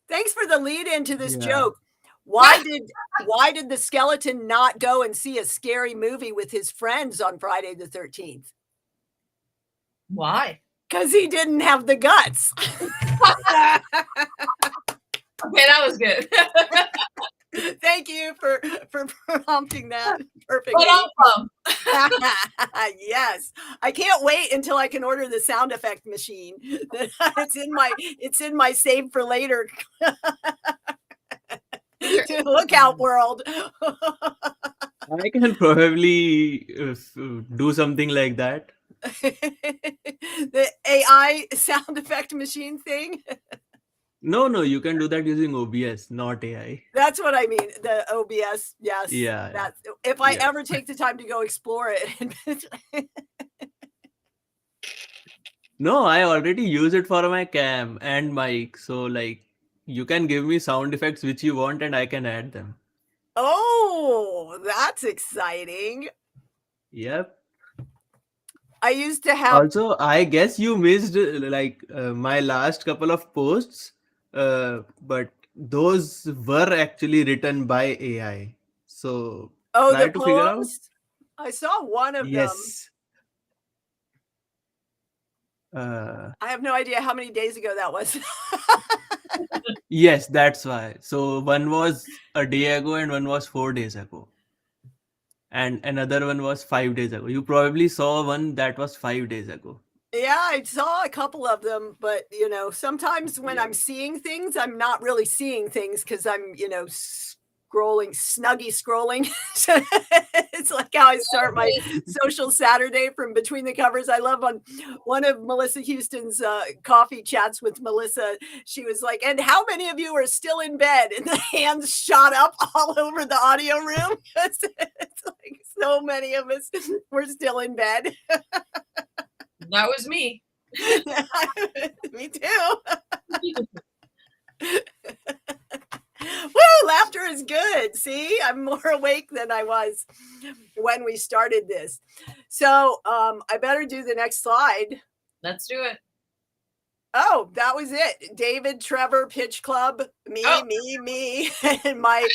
Speaker 1: Thanks for the lead into this joke. Why did the skeleton not go and see a scary movie with his friends on Friday the 13th?
Speaker 3: Why?
Speaker 1: Because he didn't have the guts.
Speaker 3: Okay, that was good.
Speaker 1: Thank you for prompting that. Perfect. Yes, I can't wait until I can order the sound effect machine. It's in my save for later lookout world.
Speaker 2: I can probably do something like that.
Speaker 1: The AI sound effect machine thing.
Speaker 2: No, you can do that using OBS, not AI.
Speaker 1: That's what I mean. The OBS, yes.
Speaker 2: Yeah.
Speaker 1: That's if I ever take the time to go explore it.
Speaker 2: No, I already use it for my cam and mic. So like, you can give me sound effects which you want, and I can add them.
Speaker 1: Oh, that's exciting.
Speaker 2: Yep.
Speaker 1: I used to have.
Speaker 2: Also, I guess you missed my last couple of posts, but those were actually written by AI. So
Speaker 1: Oh,
Speaker 2: try
Speaker 1: the
Speaker 2: to figure out.
Speaker 1: poems. I saw one of them.
Speaker 2: Yes. Uh,
Speaker 1: I have no idea how many days ago that was.
Speaker 2: yes, that's why. So one was a day ago and one was 4 days ago. And another one was 5 days ago. You probably saw one that was 5 days ago.
Speaker 1: Yeah, I saw a couple of them, but sometimes when
Speaker 2: Yeah.
Speaker 1: I'm seeing things, I'm not really seeing things because I'm, scrolling. It's like how I start my social Saturday from between the covers. I love on one of Melissa Houston's coffee chats with Melissa. She was like, "And how many of you are still in bed?" And the hands shot up all over the audio room. It's like so many of us were still in bed.
Speaker 3: That was me.
Speaker 1: Me too. Woo, laughter is good. See, I'm more awake than I was when we started this. So I better do the next slide.
Speaker 3: Let's do it.
Speaker 1: Oh, that was it. David, Trevor, Pitch Club, me, and my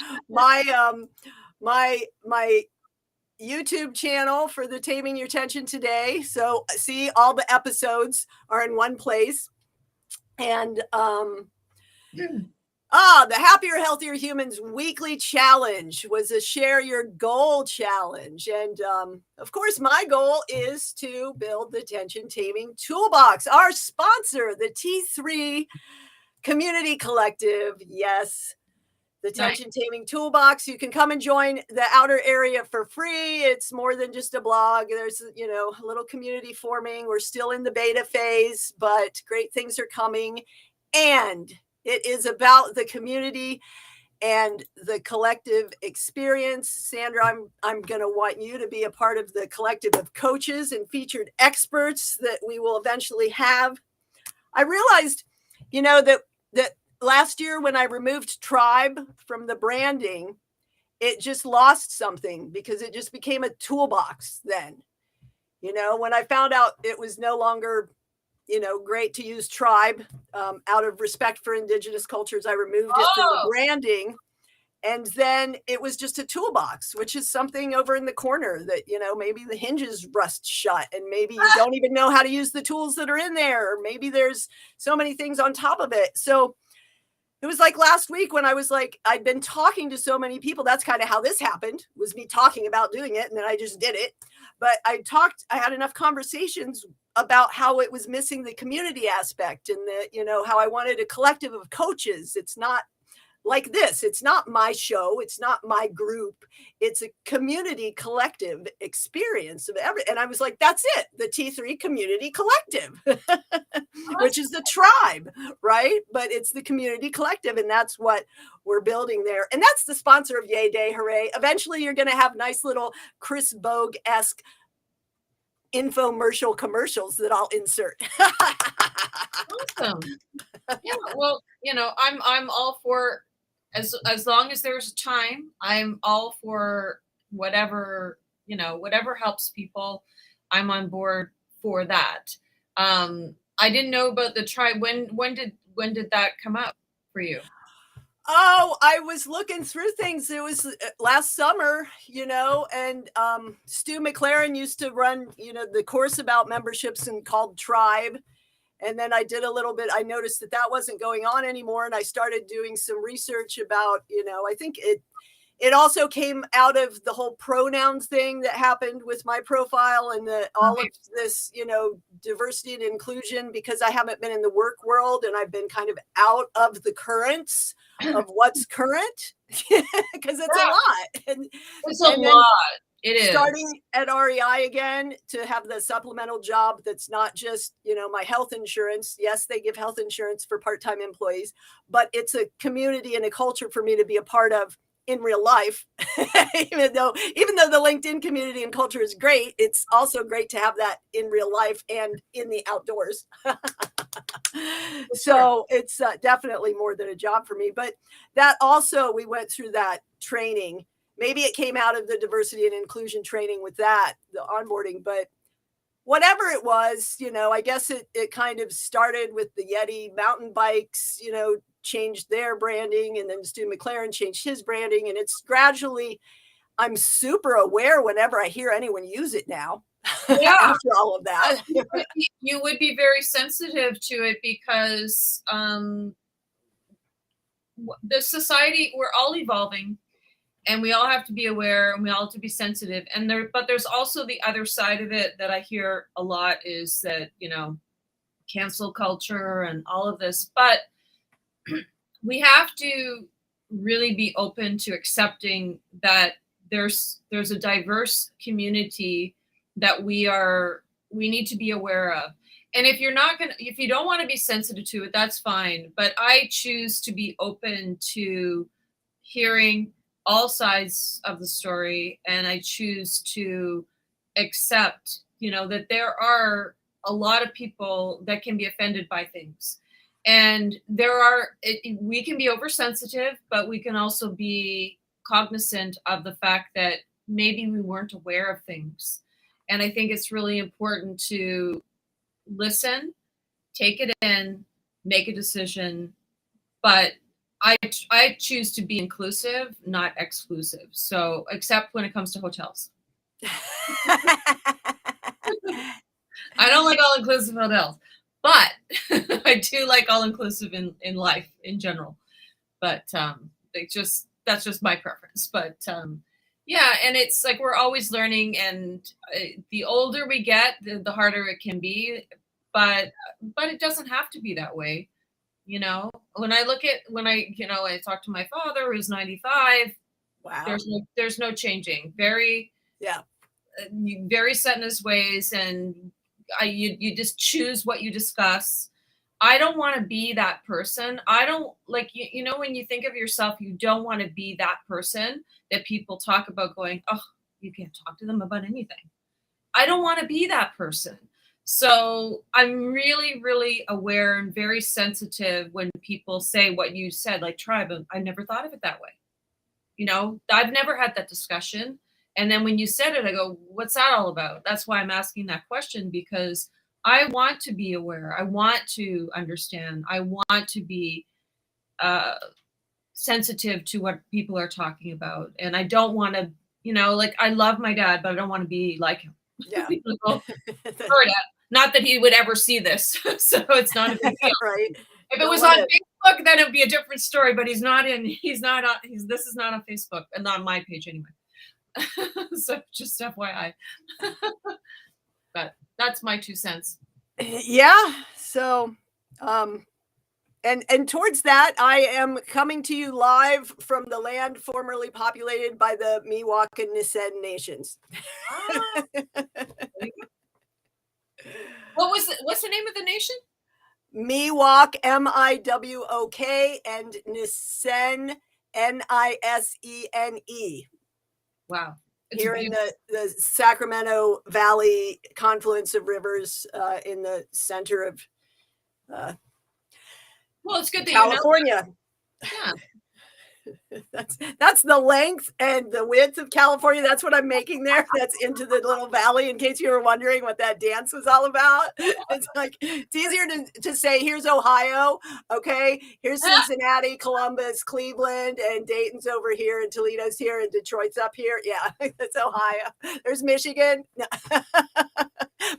Speaker 1: YouTube channel for the Taming Your Tension today. So see, all the episodes are in one place. And the Happier, Healthier Humans weekly challenge was a share your goal challenge. And of course, my goal is to build the Tension Taming Toolbox. Our sponsor, the T3 Community Collective. Yes, the Tension Taming Toolbox. You can come and join the outer area for free. It's more than just a blog. There's, a little community forming. We're still in the beta phase, but great things are coming. And it is about the community and the collective experience. Sandra, I'm going to want you to be a part of the collective of coaches and featured experts that we will eventually have. I realized, that last year when I removed Tribe from the branding, it just lost something because it just became a toolbox then. When I found out it was no longer, great to use Tribe out of respect for Indigenous cultures, I removed it from the branding. And then it was just a toolbox, which is something over in the corner that, maybe the hinges rust shut and maybe you don't even know how to use the tools that are in there. Or maybe there's so many things on top of it. So it was like last week when I was like, I'd been talking to so many people. That's kind of how this happened, was me talking about doing it. And then I just did it. But I had enough conversations about how it was missing the community aspect and how I wanted a collective of coaches. It's not like this. It's not my show. It's not my group. It's a community collective experience of and I was like, that's it. The T3 Community Collective, which is the tribe, right? But it's the community collective. And that's what we're building there. And that's the sponsor of Yay Day, Hooray. Eventually you're going to have nice little Chris Bogue-esque infomercial commercials that I'll insert.
Speaker 3: Awesome. Yeah. Well, I'm all for, as long as there's time, I'm all for whatever helps people. I'm on board for that. I didn't know about the tribe. When did that come up for you?
Speaker 1: Oh, I was looking through things. It was last summer, and Stu McLaren used to run, the course about memberships and called Tribe. And then I did a little bit. I noticed that wasn't going on anymore. And I started doing some research about, I think it also came out of the whole pronouns thing that happened with my profile and all of this, diversity and inclusion, because I haven't been in the work world and I've been kind of out of the currents of what's current because it's a lot. And
Speaker 3: it's a lot. It is.
Speaker 1: Starting at REI again to have the supplemental job that's not just, my health insurance. Yes, they give health insurance for part-time employees, but it's a community and a culture for me to be a part of in real life. even though the LinkedIn community and culture is great, it's also great to have that in real life and in the outdoors. So it's definitely more than a job for me. But that also, we went through that training. Maybe it came out of the diversity and inclusion training with that, the onboarding, but whatever it was, I guess it kind of started with the Yeti mountain bikes, changed their branding, and then Stu McLaren changed his branding, and it's gradually, I'm super aware whenever I hear anyone use it now.
Speaker 3: Yeah.
Speaker 1: After all of that.
Speaker 3: You would be very sensitive to it because the society, we're all evolving, and we all have to be aware, and we all have to be sensitive. But there's also the other side of it that I hear a lot is that, cancel culture and all of this. But we have to really be open to accepting that there's a diverse community that we need to be aware of. And if you don't want to be sensitive to it, that's fine. But I choose to be open to hearing all sides of the story, and I choose to accept, that there are a lot of people that can be offended by things. And we can be oversensitive, but we can also be cognizant of the fact that maybe we weren't aware of things. And I think it's really important to listen, take it in, make a decision. But I choose to be inclusive, not exclusive. So, except when it comes to hotels. I don't like all-inclusive hotels, but I do like all-inclusive in life in general. But that's just my preference. But yeah, and it's like we're always learning, and the older we get, the harder it can be. But it doesn't have to be that way. When I talk to my father who's 95,
Speaker 1: wow,
Speaker 3: there's no changing. Very set in his ways, and you just choose what you discuss. I don't want to be that person. I don't like, when you think of yourself, you don't want to be that person that people talk about going, oh, you can't talk to them about anything. I don't want to be that person. So I'm really, really aware and very sensitive when people say what you said, like tribe. I never thought of it that way. I've never had that discussion. And then when you said it, I go, what's that all about? That's why I'm asking that question, because I want to be aware. I want to understand. I want to be sensitive to what people are talking about. And I don't want to, I love my dad, but I don't want to be like him.
Speaker 1: Yeah.
Speaker 3: Not that he would ever see this, so it's not a big deal.
Speaker 1: Right.
Speaker 3: If it was on Facebook, then it would be a different story. But this is not on Facebook, and not on my page anyway. So just FYI. But that's my 2 cents.
Speaker 1: Yeah. So, and towards that, I am coming to you live from the land formerly populated by the Miwok and Nissen nations.
Speaker 3: What's the name of the nation?
Speaker 1: Miwok, Miwok, and Nissen, Nisene.
Speaker 3: Wow.
Speaker 1: Here in the Sacramento Valley confluence of rivers, in the center of
Speaker 3: well, it's good that
Speaker 1: California.
Speaker 3: You know that. Yeah.
Speaker 1: That's the length and the width of California. That's what I'm making there. That's into the little valley, in case you were wondering what that dance was all about. It's like, it's easier to say, here's Ohio, okay? Here's Cincinnati, Columbus, Cleveland, and Dayton's over here, and Toledo's here, and Detroit's up here. Yeah, that's Ohio. There's Michigan.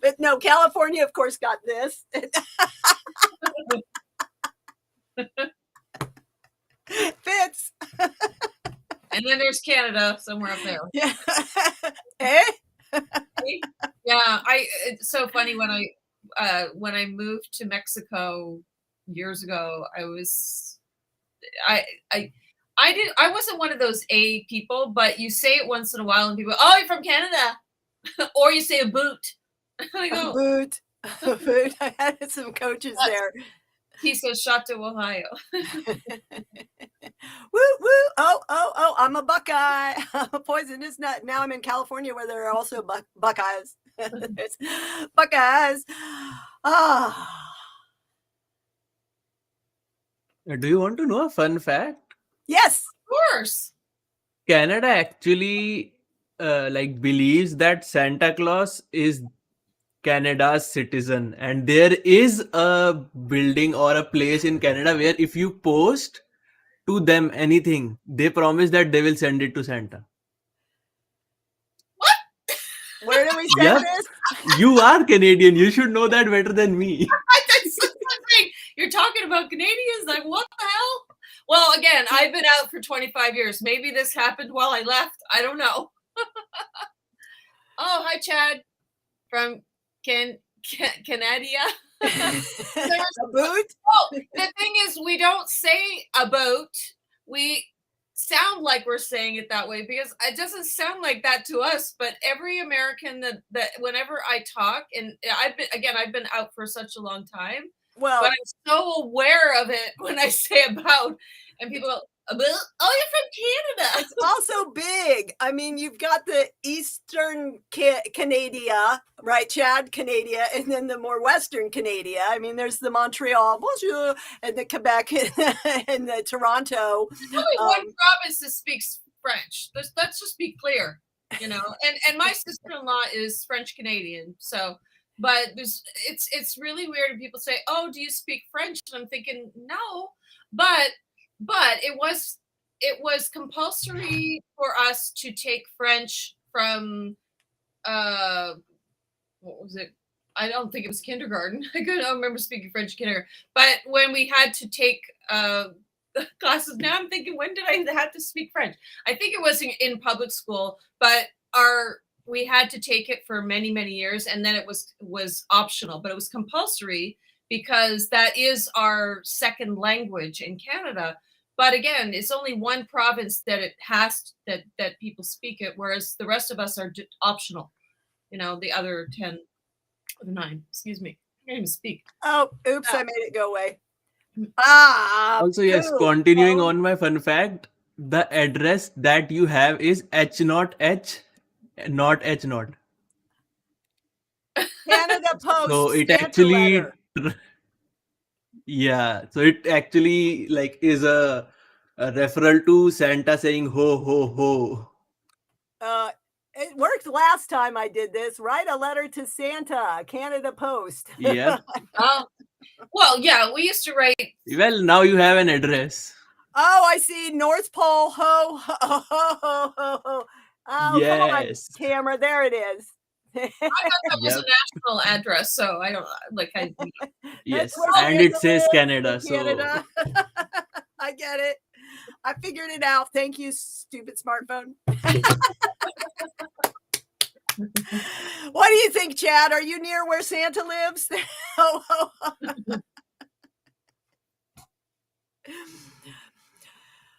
Speaker 1: But no, California, of course, got this. Fits.
Speaker 3: And then there's Canada somewhere up there.
Speaker 1: Yeah. Eh?
Speaker 3: Yeah, it's so funny when I moved to Mexico years ago, I wasn't one of those A people, but you say it once in a while and people, oh, you're from Canada. Or you say a boot. I go,
Speaker 1: a boot. A boot. I had some coaches there.
Speaker 3: He says, shot to Ohio.
Speaker 1: Woo, woo. Oh, I'm a Buckeye. I'm a poisonous nut. Now I'm in California, where there are also Buckeyes. Buckeyes.
Speaker 2: Do you want to know a fun fact?
Speaker 1: Yes.
Speaker 3: Of course.
Speaker 2: Canada actually believes that Santa Claus is Canada's citizen, and there is a building or a place in Canada where if you post to them anything, they promise that they will send it to Santa.
Speaker 1: Where do we send
Speaker 2: Yep.
Speaker 1: this?
Speaker 2: You are Canadian. You should know that better than me.
Speaker 3: That's something. You're talking about Canadians? Like, what the hell? Well, again, I've been out for 25 years. Maybe this happened while I left. I don't know. Oh, hi, Chad from Canada.
Speaker 1: A boot?
Speaker 3: Oh, the thing is, we don't say about. We sound like we're saying it that way because it doesn't sound like that to us. But every American that whenever I talk, and I've been out for such a long time,
Speaker 1: Well,
Speaker 3: but I'm so aware of it when I say about, and people go, about, oh, you're from Canada.
Speaker 1: it's also big. I mean, you've got the Eastern Canada, right, Chad? Canada, and then the more Western Canada. I mean, there's the Montreal, bonjour, and the Quebec, and the Toronto.
Speaker 3: There's only one province that speaks French. Let's just be clear, you know. And my sister-in-law is French Canadian, so. But it's really weird when people say, "Oh, do you speak French?" And I'm thinking, no, but it was compulsory for us to take French from what was it? I don't think it was kindergarten. I don't remember speaking French in kindergarten. But when we had to take classes, now I'm thinking, when did I have to speak French? I think it was in public school, but we had to take it for many, many years, and then it was optional, but it was compulsory because that is our second language in Canada. But again, it's only one province that it has that people speak it, whereas the rest of us are optional. You know, the other 10 or 9. Excuse me, I can't even speak.
Speaker 1: Oh, oops! I made it go away.
Speaker 2: Also, yes,
Speaker 1: cool.
Speaker 2: continuing on my fun fact, the address that you have is H0H, not H0.
Speaker 1: Canada Post.
Speaker 2: So it
Speaker 1: Santa
Speaker 2: actually,
Speaker 1: letter.
Speaker 2: yeah. So it actually like is a referral to Santa saying ho ho ho.
Speaker 1: It worked last time I did this. Write a letter to Santa, Canada Post.
Speaker 2: Yeah.
Speaker 3: Oh, well, yeah, we used to write.
Speaker 2: Well, now you have an address.
Speaker 1: Oh, I see. North Pole, ho, ho, ho, ho, ho, ho. Oh,
Speaker 2: Yes.
Speaker 1: come on, camera. There it is.
Speaker 3: I thought that was a national address, so I don't like.
Speaker 2: Yes,
Speaker 1: where
Speaker 2: and
Speaker 1: Santa
Speaker 2: it says
Speaker 1: lives,
Speaker 2: Canada.
Speaker 1: Canada. I get it. I figured it out. Thank you, stupid smartphone. What do you think, Chad? Are you near where Santa lives?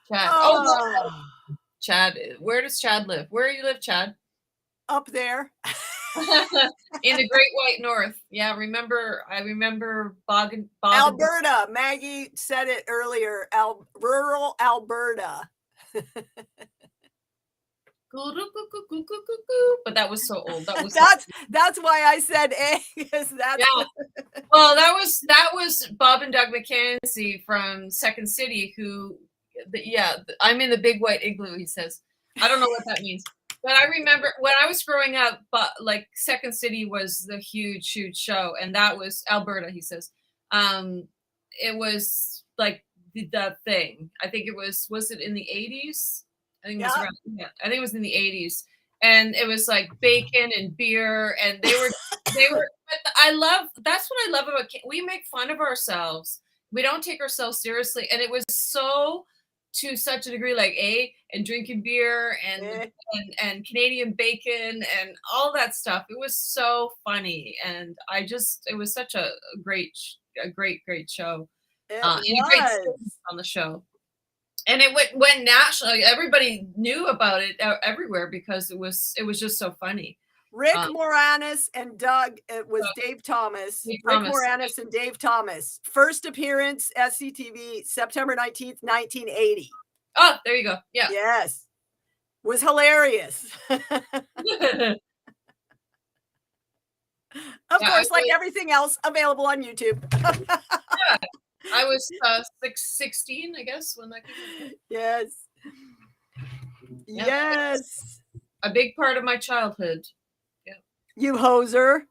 Speaker 3: Chad. Oh, Chad. Where does Chad live? Where do you live, Chad?
Speaker 1: Up there.
Speaker 3: In the Great White North. Yeah, I remember Boggin.
Speaker 1: Alberta. Maggie said it earlier. Rural Alberta.
Speaker 3: But that was so old. That was
Speaker 1: that's why I said A, because that's
Speaker 3: well, that was Bob and Doug McKenzie from Second City, who I'm in the big white igloo, he says. I don't know what that means. But I remember when I was growing up, but like Second City was the huge show, and that was Alberta, he says. It was like the thing. I think it was it in the 80s? I think it was around, I think it was in the 80s. And it was like bacon and beer, and they were that's what I love about we make fun of ourselves. We don't take ourselves seriously, and it was so to such a degree, like and drinking beer and Canadian bacon and all that stuff. It was so funny, and it was such a great show.
Speaker 1: It
Speaker 3: great on the show, and it went national. Everybody knew about it everywhere because it was just so funny.
Speaker 1: Rick Moranis and Doug. It was Dave Thomas. Rick Moranis and Dave Thomas. First appearance, SCTV, September 19th, 1980.
Speaker 3: Oh, there you go. Yeah.
Speaker 1: Yes. Was hilarious. Of course, like everything else, available on YouTube.
Speaker 3: I was 16, I guess, when that came out.
Speaker 1: Yes. Yes.
Speaker 3: A big part of my childhood.
Speaker 1: You hoser.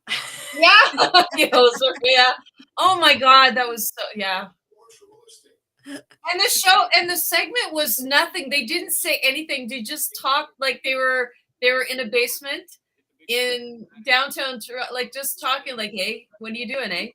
Speaker 3: Yeah. Yeah. Oh my God, that was so, yeah. And the segment was nothing. They didn't say anything. They just talked like they were in a basement in downtown Toronto, like just talking like, hey, what are you doing, eh? Are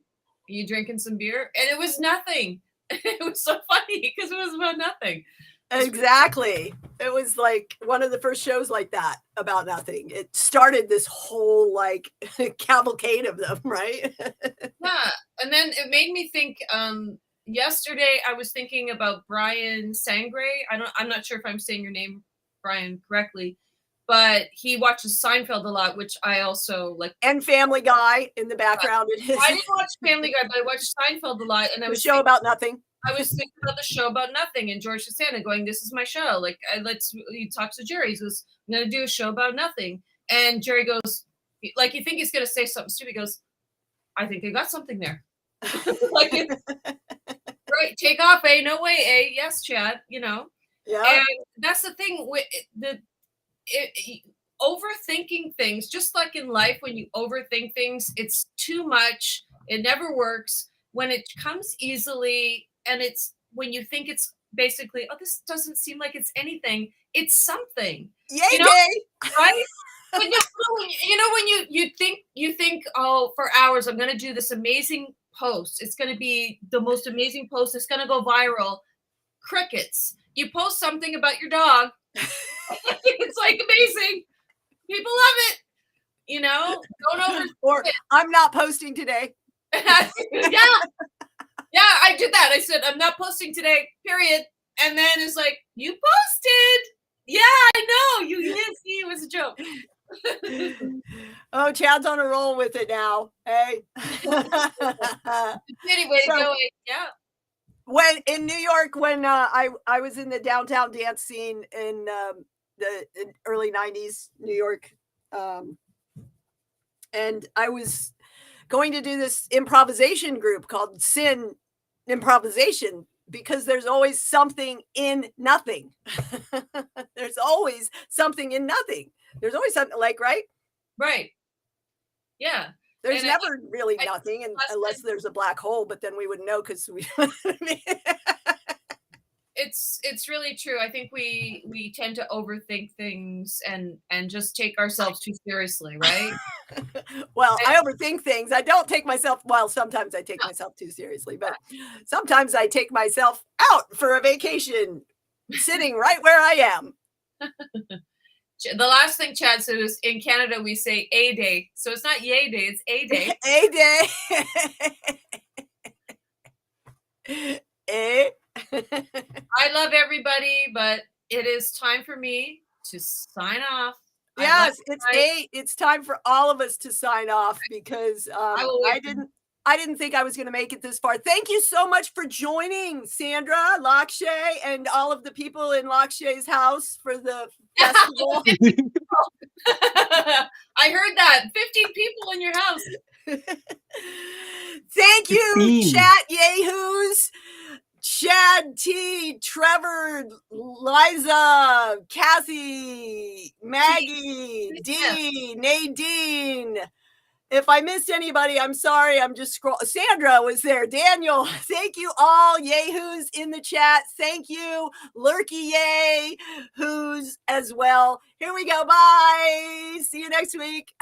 Speaker 3: you drinking some beer? And it was nothing. It was so funny because it was about nothing.
Speaker 1: Exactly. It was like one of the first shows like that about nothing. It started this whole like cavalcade of them, right?
Speaker 3: Yeah. And then it made me think, yesterday I was thinking about Brian Sangre. I'm not sure if I'm saying your name, Brian, correctly, but he watches Seinfeld a lot, which I also like.
Speaker 1: And Family Guy in the background.
Speaker 3: I didn't watch Family Guy, but I watched Seinfeld a lot, and I was
Speaker 1: show about nothing.
Speaker 3: I was thinking about the show about nothing, and George Costanza going, "This is my show." Like, he talks to Jerry. He goes, "I'm going to do a show about nothing," and Jerry goes, like, you think he's going to say something stupid? He goes, "I think I got something there." Like, right, take off, eh? No way, eh? Yes, Chad. Yeah. And that's the thing with overthinking things. Just like in life, when you overthink things, it's too much. It never works. When it comes easily, and it's when you think it's basically, oh, this doesn't seem like it's anything. It's something.
Speaker 1: Yay,
Speaker 3: right? When you think, oh, for hours, I'm going to do this amazing post. It's going to be the most amazing post. It's going to go viral. Crickets. You post something about your dog. It's like amazing. People love it. Don't over.
Speaker 1: Or I'm not posting today.
Speaker 3: Yeah, I did that. I said, I'm not posting today, period. And then it's like, you posted. Yeah, I know. You did see it was a joke.
Speaker 1: Oh, Chad's on a roll with it now. Hey.
Speaker 3: Anyway, so, yeah.
Speaker 1: When in New York, when I was in the downtown dance scene in the early 90s, New York, and I was going to do this improvisation group called Sin Improvisation, because there's always something in nothing. There's always something in nothing. There's always something, like, right?
Speaker 3: Right. Yeah.
Speaker 1: There's never really nothing unless there's a black hole, but then we would know because we.
Speaker 3: It's really true. I think we tend to overthink things and just take ourselves too seriously, right?
Speaker 1: Well, I overthink things. I don't take myself. Well, sometimes I take myself too seriously, but sometimes I take myself out for a vacation, sitting right where I am.
Speaker 3: The last thing Chad said was, in Canada we say a day, so it's not yay day, it's a day.
Speaker 1: A day.
Speaker 3: I love everybody, but it is time for me to sign off.
Speaker 1: Yes, it's 8. It's time for all of us to sign off, because I didn't think I was going to make it this far. Thank you so much for joining, Sandra, Lakshay, and all of the people in Lakshay's house for the festival.
Speaker 3: I heard that. 15 people in your house.
Speaker 1: Thank you, chat yahoos. Chad T, Trevor, Liza, Kathy, Maggie, Dee, Nadine. If I missed anybody, I'm sorry. I'm just scrolling. Sandra was there. Daniel, thank you all. Yahoos in the chat. Thank you. Lurky Yay, who's as well. Here we go. Bye. See you next week.